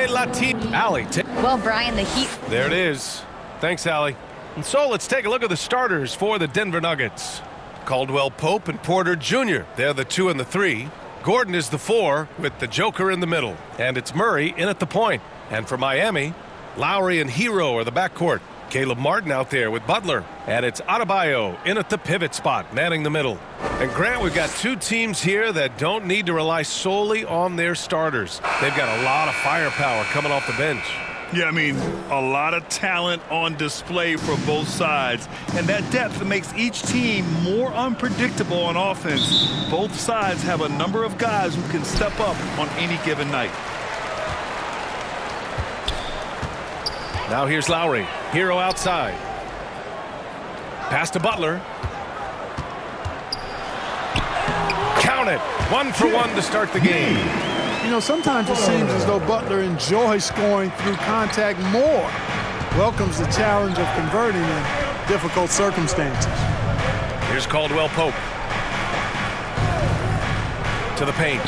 Vive Latino. Allie. Well, Brian, the Heat. There it is. Thanks, Allie. And so let's take a look at the starters for the Denver Nuggets. Caldwell Pope and Porter Jr. They're the 2 and the 3. Gordon is the 4 with the Joker in the middle. And it's Murray in at the point. And for Miami, Lowry and Hero are the backcourt. Caleb Martin out there with Butler. And it's Adebayo in at the pivot spot, manning the middle. And Grant, we've got 2 teams here that don't need to rely solely on their starters. They've got a lot of firepower coming off the bench. Yeah, I mean, a lot of talent on display for both sides. And that depth makes each team more unpredictable on offense. Both sides have a number of guys who can step up on any given night. Now here's Lowry. Hero outside. Pass to Butler. Count it. 1 for 1 to start the game. You know, sometimes it seems as though Butler enjoys scoring through contact more. Welcomes the challenge of converting in difficult circumstances. Here's Caldwell Pope. To the paint.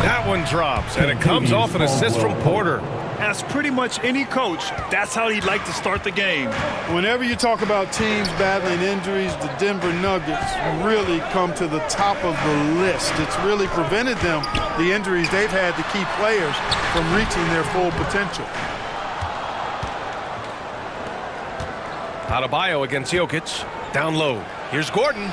That one drops, and it comes off an assist from Porter. As pretty much any coach, that's how he'd like to start the game. Whenever you talk about teams battling injuries, the Denver Nuggets really come to the top of the list. It's really prevented them, the injuries they've had to keep players from reaching their full potential. Adebayo against Jokic. Down low. Here's Gordon.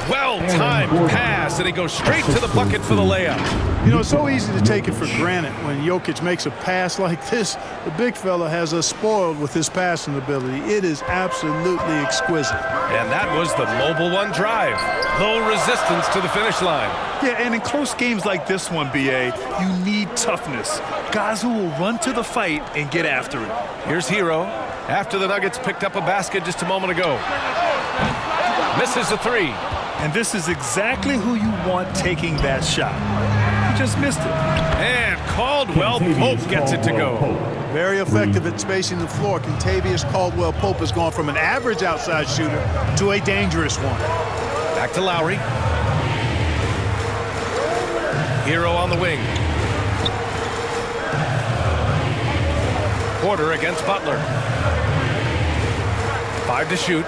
Well-timed pass, and he goes straight to the bucket for the layup. You know, it's so easy to take it for granted when Jokic makes a pass like this. The big fella has us spoiled with his passing ability. It is absolutely exquisite. And that was the Mobile One drive. Low resistance to the finish line. Yeah, and in close games like this one, B.A., you need toughness. Guys who will run to the fight and get after it. Here's Hero. After the Nuggets picked up a basket just a moment ago. Misses the 3. And this is exactly who you want taking that shot. He just missed it. And Caldwell Pope gets it to go. Very effective at spacing the floor. Kentavious Caldwell Pope has gone from an average outside shooter to a dangerous one. Back to Lowry. Hero on the wing. Porter against Butler. 5 to shoot.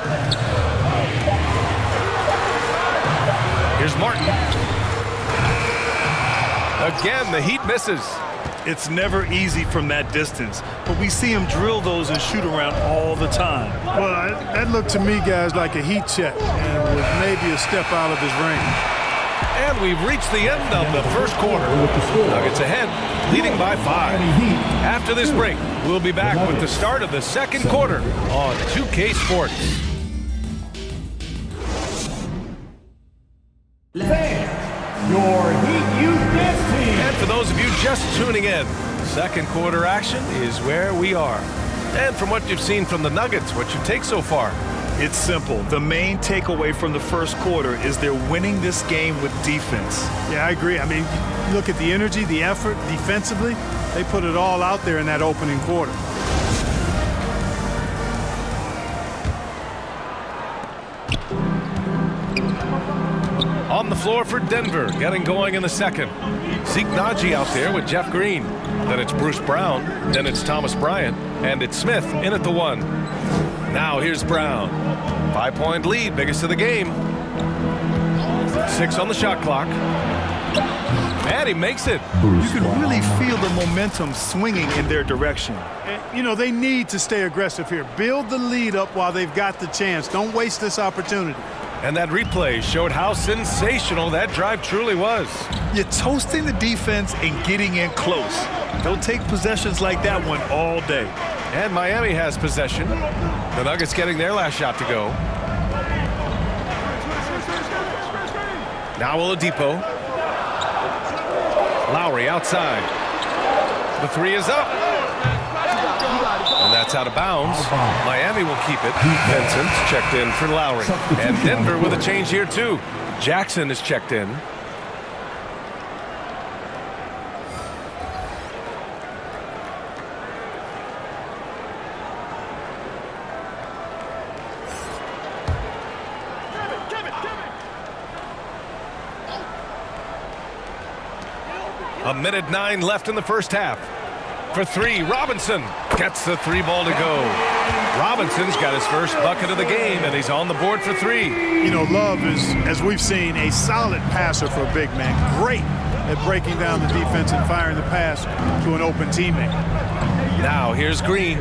Here's Martin. Again, the Heat misses. It's never easy from that distance, but we see him drill those and shoot around all the time. Well, that looked to me, guys, like a heat check and was maybe a step out of his range. And we've reached the end of the first quarter. Nuggets ahead, leading by 5. After this break, we'll be back with the start of the second quarter on 2K Sports. Your Heat Youth Dance Team. And for those of you just tuning in, second quarter action is where we are. And from what you've seen from the Nuggets, what's your take so far? It's simple. The main takeaway from the first quarter is they're winning this game with defense. Yeah, I agree. I mean, look at the energy, the effort defensively. They put it all out there in that opening quarter. On the floor for Denver, getting going in the second. Zeke Naji out there with Jeff Green. Then it's Bruce Brown. Then it's Thomas Bryant. And it's Smith in at the 1. Now here's Brown. 5-point lead, biggest of the game. 6 on the shot clock. And he makes it. You can really feel the momentum swinging in their direction. And, you know, they need to stay aggressive here. Build the lead up while they've got the chance. Don't waste this opportunity. And that replay showed how sensational that drive truly was. You're toasting the defense and getting in close. They'll take possessions like that one all day. And Miami has possession. The Nuggets getting their last shot to go. Now Oladipo. Lowry outside. The 3 is up. And that's out of bounds. Miami will keep it. Vincent's checked in for Lowry. And Denver with a change here too. Jackson is checked in. 1:09 left in the first half. For three, Robinson gets the three ball to go. Robinson's got his first bucket of the game, and he's on the board for three. You know, Love is, as we've seen, a solid passer for a big man. Great at breaking down the defense and firing the pass to an open teammate. Now here's Green.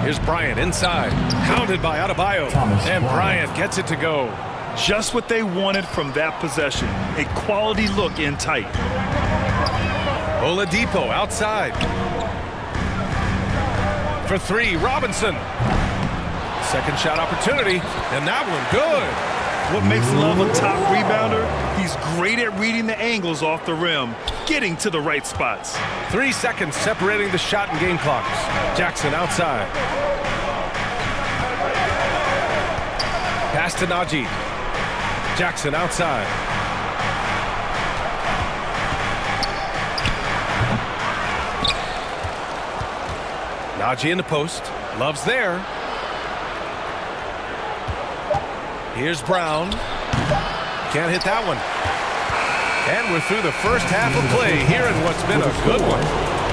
Here's Bryant inside. Counted by Adebayo. And Bryant gets it to go. Just what they wanted from that possession. A quality look in tight. Oladipo outside. For three, Robinson. Second shot opportunity, and that one good. What makes Love a top rebounder? He's great at reading the angles off the rim, getting to the right spots. 3 seconds separating the shot and game clocks. Jackson outside. Pass to Najee. Jackson outside. Najee in the post. Love's there. Here's Brown. Can't hit that one. And we're through the first half of play here in what's been a good one.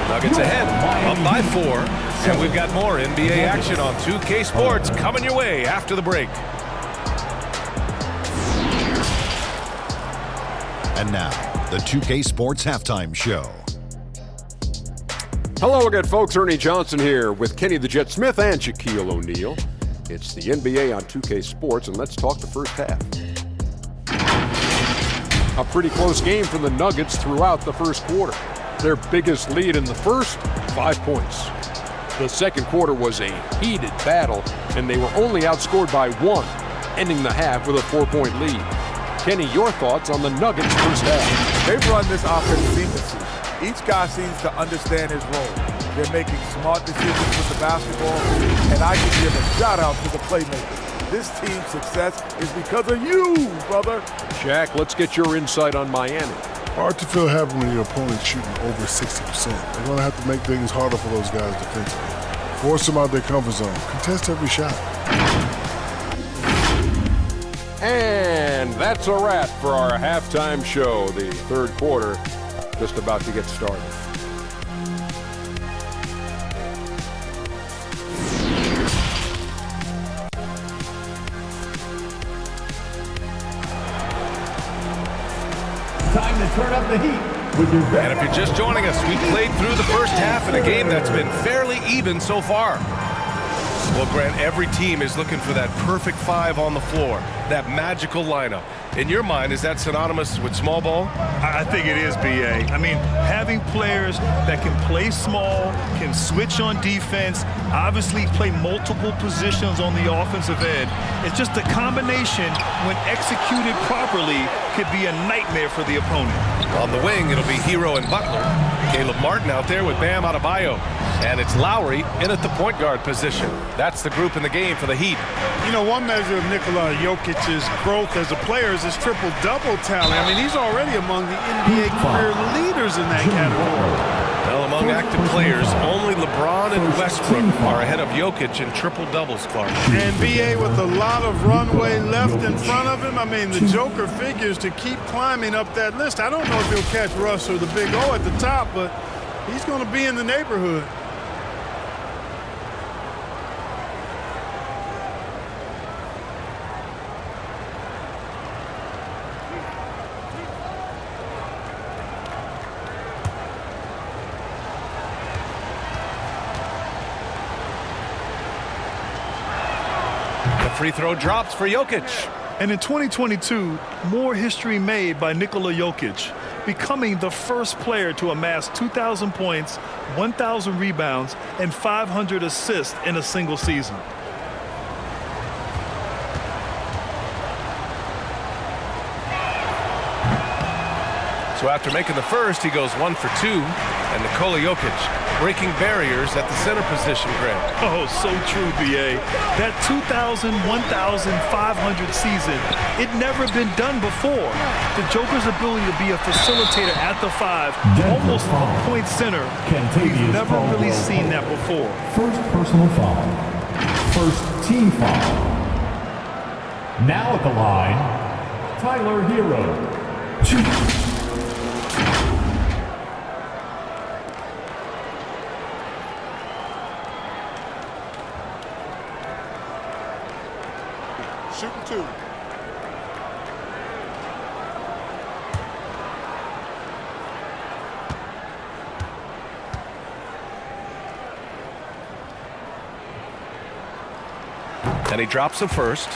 Nuggets ahead, up by 4. And we've got more NBA action on 2K Sports coming your way after the break. And now, the 2K Sports Halftime Show. Hello again, folks. Ernie Johnson here with Kenny the Jet Smith and Shaquille O'Neal. It's the NBA on 2K Sports, and let's talk the first half. A pretty close game for the Nuggets throughout the first quarter. Their biggest lead in the first, 5 points. The second quarter was a heated battle, and they were only outscored by 1, ending the half with a 4-point lead. Kenny, your thoughts on the Nuggets' first half? They've run this offense seamlessly. Each guy seems to understand his role. They're making smart decisions with the basketball, and I can give a shout-out to the playmakers. This team's success is because of you, brother. Shaq, let's get your insight on Miami. Hard to feel happy when your opponent's shooting over 60%. They're going to have to make things harder for those guys defensively. Force them out their comfort zone. Contest every shot. And that's a wrap for our halftime show. The third quarter just about to get started. Time to turn up the heat with your best. And if you're just joining us, we played through the first half in a game that's been fairly even so far. Well, Grant, every team is looking for that perfect 5 on the floor, that magical lineup. In your mind, is that synonymous with small ball? I think it is, B.A. I mean, having players that can play small, can switch on defense, obviously play multiple positions on the offensive end. It's just a combination, when executed properly, could be a nightmare for the opponent. On the wing, it'll be Hero and Butler. Caleb Martin out there with Bam Adebayo. And it's Lowry in at the point guard position. That's the group in the game for the Heat. You know, one measure of Nikola Jokic's growth as a player is his triple-double tally. I mean, he's already among the NBA career leaders in that category. Well, among active players, only LeBron and Westbrook are ahead of Jokic in triple-doubles, Clark. And B.A. with a lot of runway left in front of him. I mean, the Joker figures to keep climbing up that list. I don't know if he'll catch Russ or the Big O at the top, but he's going to be in the neighborhood. Free throw drops for Jokic. And in 2022, more history made by Nikola Jokic, becoming the first player to amass 2,000 points, 1,000 rebounds, and 500 assists in a single season. So after making the first, he goes 1 for 2. And Nikola Jokic breaking barriers at the center position, Grant. Oh, so true, B.A. That 2,000, 1,500 season, it never been done before. The Joker's ability to be a facilitator at the 5, almost a point center, we've never really seen that before. First personal foul. First team foul. Now at the line, Tyler Hero. 2. Shooting 2. And he drops the first.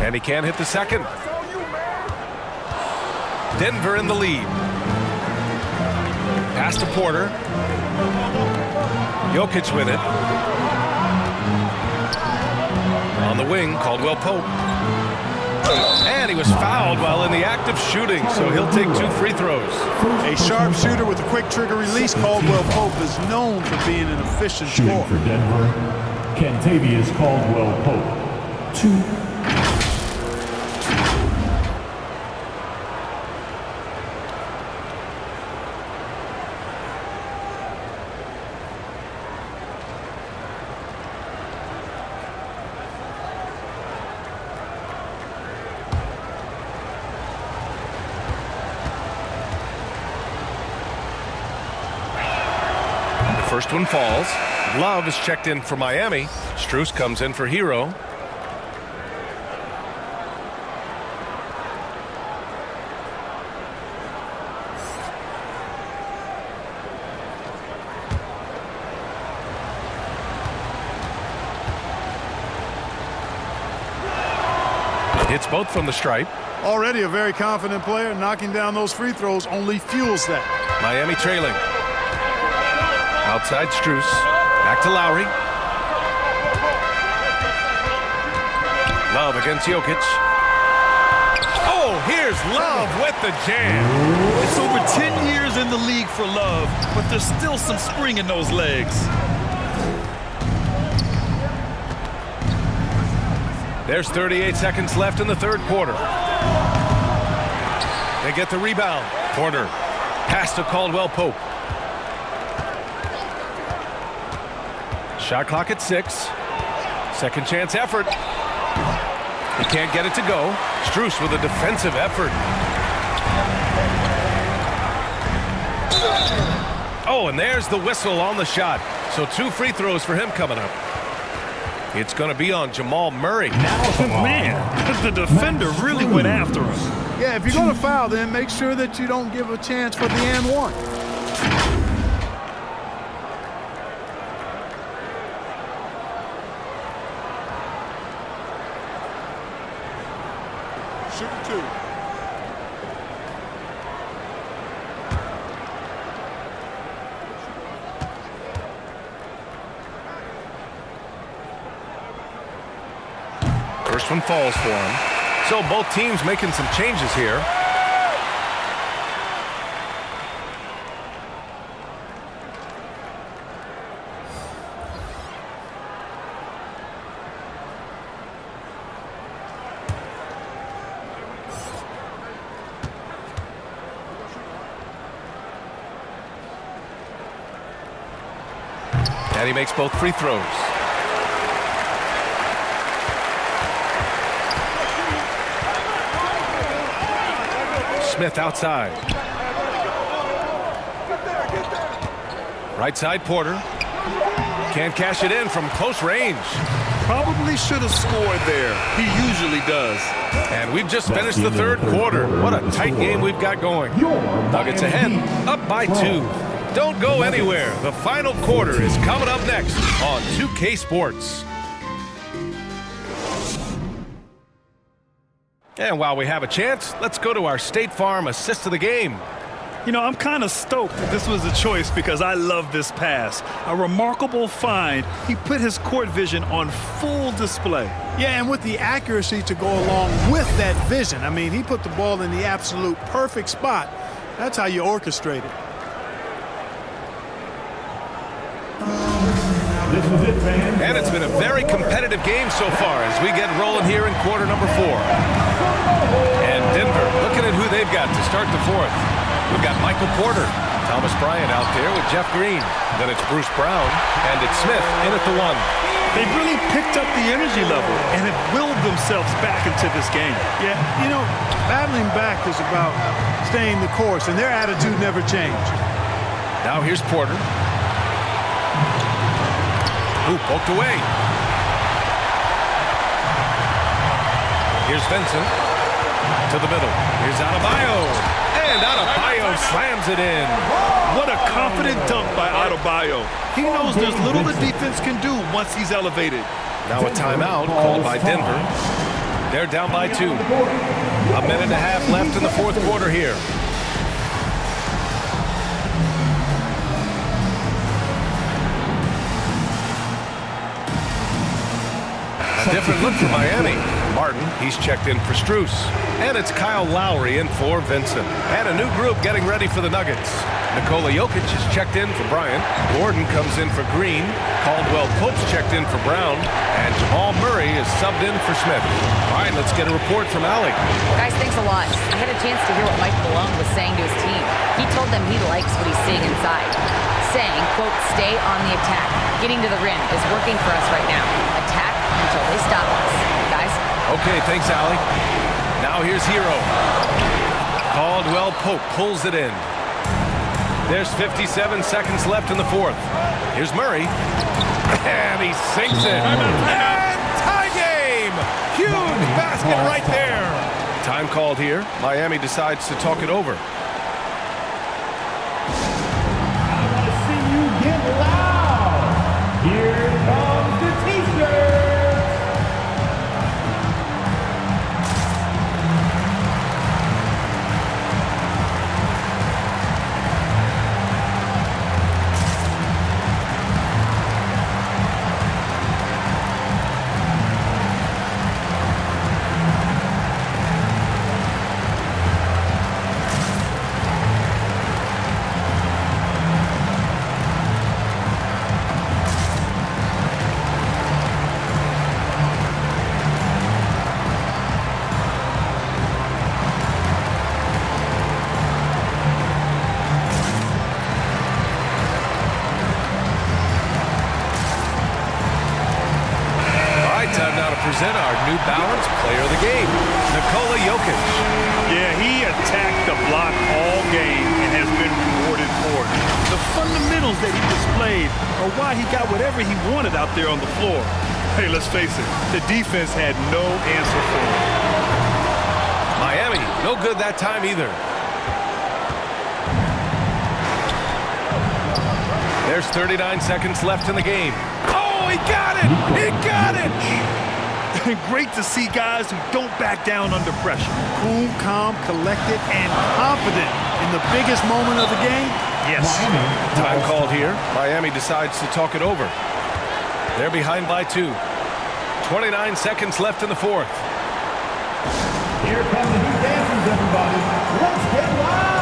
And he can't hit the second. Denver in the lead. Pass to Porter. Jokic with it. On the wing, Caldwell Pope. And he was fouled while in the act of shooting, so he'll take 2 free throws. A sharp shooter with a quick trigger release. Caldwell Pope is known for being an efficient Shooting scorer. for Denver, Kentavious Caldwell Pope. 2. First one falls. Love is checked in for Miami. Strus comes in for Hero. Hits both from the stripe. Already a very confident player. Knocking down those free throws only fuels that. Miami trailing. Outside Strus. Back to Lowry. Love against Jokic. Oh, here's Love with the jam. It's over 10 years in the league for Love, but there's still some spring in those legs. There's 38 seconds left in the third quarter. They get the rebound. Porter. Pass to Caldwell Pope. Shot clock at 6. Second chance effort. He can't get it to go. Strus with a defensive effort. Oh, and there's the whistle on the shot. So 2 free throws for him coming up. It's going to be on Jamal Murray. Man, the defender really went after him. Yeah, if you're going to foul, then make sure that you don't give a chance for the and one. Shooting 2. First one falls for him. So both teams making some changes here. And he makes both free throws. Smith outside. Right side Porter. Can't cash it in from close range. Probably should have scored there. He usually does. And we've just finished the third quarter. What a tight game we've got going. Nuggets ahead, up by 2. Don't go anywhere. The final quarter is coming up next on 2K Sports. And while we have a chance, let's go to our State Farm assist of the game. You know, I'm kind of stoked that this was a choice because I love this pass. A remarkable find. He put his court vision on full display. Yeah, and with the accuracy to go along with that vision. I mean, he put the ball in the absolute perfect spot. That's how you orchestrate it. This is it, fans. And it's been a very competitive game so far as we get rolling here in quarter number 4. And Denver looking at who they've got to start the 4th. We've got Michael Porter, Thomas Bryant out there with Jeff Green. Then it's Bruce Brown, and it's Smith in at the 1. They've really picked up the energy level and have willed themselves back into this game. Yeah, you know, battling back is about staying the course, and their attitude never changed. Now here's Porter. Ooh, poked away. Here's Vincent to the middle. Here's Adebayo. And Adebayo slams it in. What a confident dunk by Adebayo. He knows there's little the defense can do once he's elevated. Now a timeout called by Denver. They're down by 2. A minute and a half left in the 4th quarter here. A different look for Miami. Martin, he's checked in for Strus. And it's Kyle Lowry in for Vincent. And a new group getting ready for the Nuggets. Nikola Jokic is checked in for Bryant. Gordon comes in for Green. Caldwell Pope's checked in for Brown. And Jamal Murray is subbed in for Smith. All right, let's get a report from Allie. Guys, thanks a lot. I had a chance to hear what Mike Malone was saying to his team. He told them he likes what he's seeing inside. Saying, quote, stay on the attack. Getting to the rim is working for us right now. Attack until they stop us. Guys? Okay, thanks, Allie. Now here's Hero. Caldwell Pope pulls it in. There's 57 seconds left in the 4th. Here's Murray. And he sinks it. And tie game! Huge basket right there. Time called here. Miami decides to talk it over. I want to see you get loud. Here comes the T-shirt. Present our New Balance player of the game, Nikola Jokic. Yeah, he attacked the block all game and has been rewarded for it. The fundamentals that he displayed are why he got whatever he wanted out there on the floor. Hey, let's face it, the defense had no answer for him. Miami, no good that time either. There's 39 seconds left in the game. Oh, he got it! He got it! Great to see guys who don't back down under pressure. Cool, calm, collected, and confident in the biggest moment of the game. Yes. Time called here. Miami decides to talk it over. They're behind by 2. 29 seconds left in the 4th. Here come the new dancers, everybody. Let's get loud.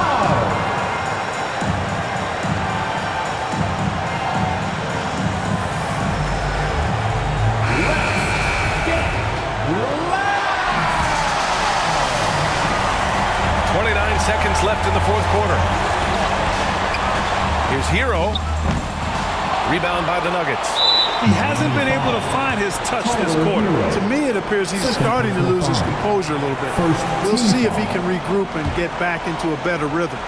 Seconds left in the 4th quarter. Here's Hero. Rebound by the Nuggets. He hasn't been able to find his touch this quarter. To me, it appears he's starting to lose his composure a little bit. We'll see if he can regroup and get back into a better rhythm.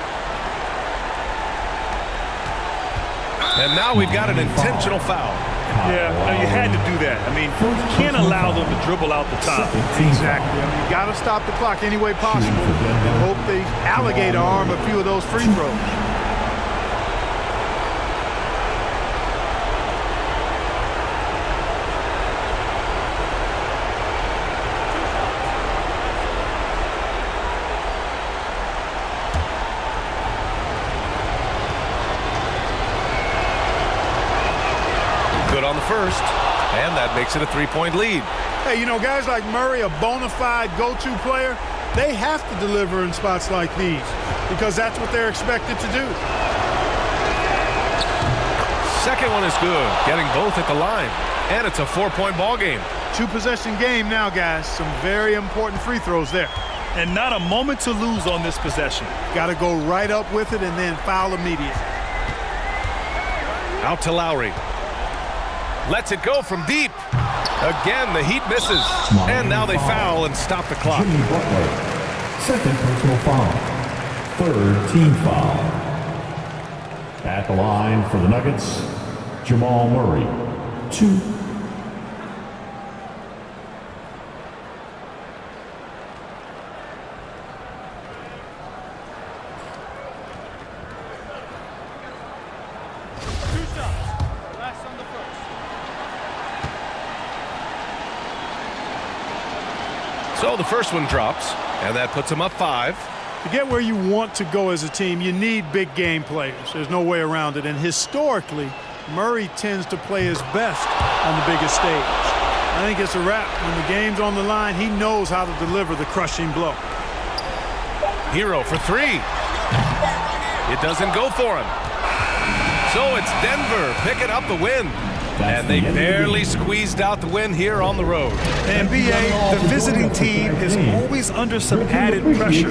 And now we've got an intentional foul. Yeah, no, you had to do that. I mean, you can't allow them to dribble out the top. Exactly. I mean, you got to stop the clock any way possible and hope they alligator arm a few of those free throws. On the first, and that makes it a 3-point lead. Hey, you know, guys like Murray, a bona fide go-to player, they have to deliver in spots like these because that's what they're expected to do. second one is good, getting both at the line. And it's a 4-point ball game. 2-possession game now, guys. Some very important free throws there. And not a moment to lose on this possession. Got to go right up with it and then foul immediate. Out to Lowry. Lets it go from deep. Again, the Heat misses. And now they foul and stop the clock. Jimmy Butler, second personal foul. Third team foul. At the line for the Nuggets, Jamal Murray, 2. So the first one drops, and that puts them up 5. To get where you want to go as a team, you need big game players. There's no way around it. And historically, Murray tends to play his best on the biggest stage. I think it's a wrap. When the game's on the line, he knows how to deliver the crushing blow. Hero for 3. It doesn't go for him. So it's Denver picking up the win. And they barely squeezed out the win here on the road. And BA, the visiting team is always under some added pressure.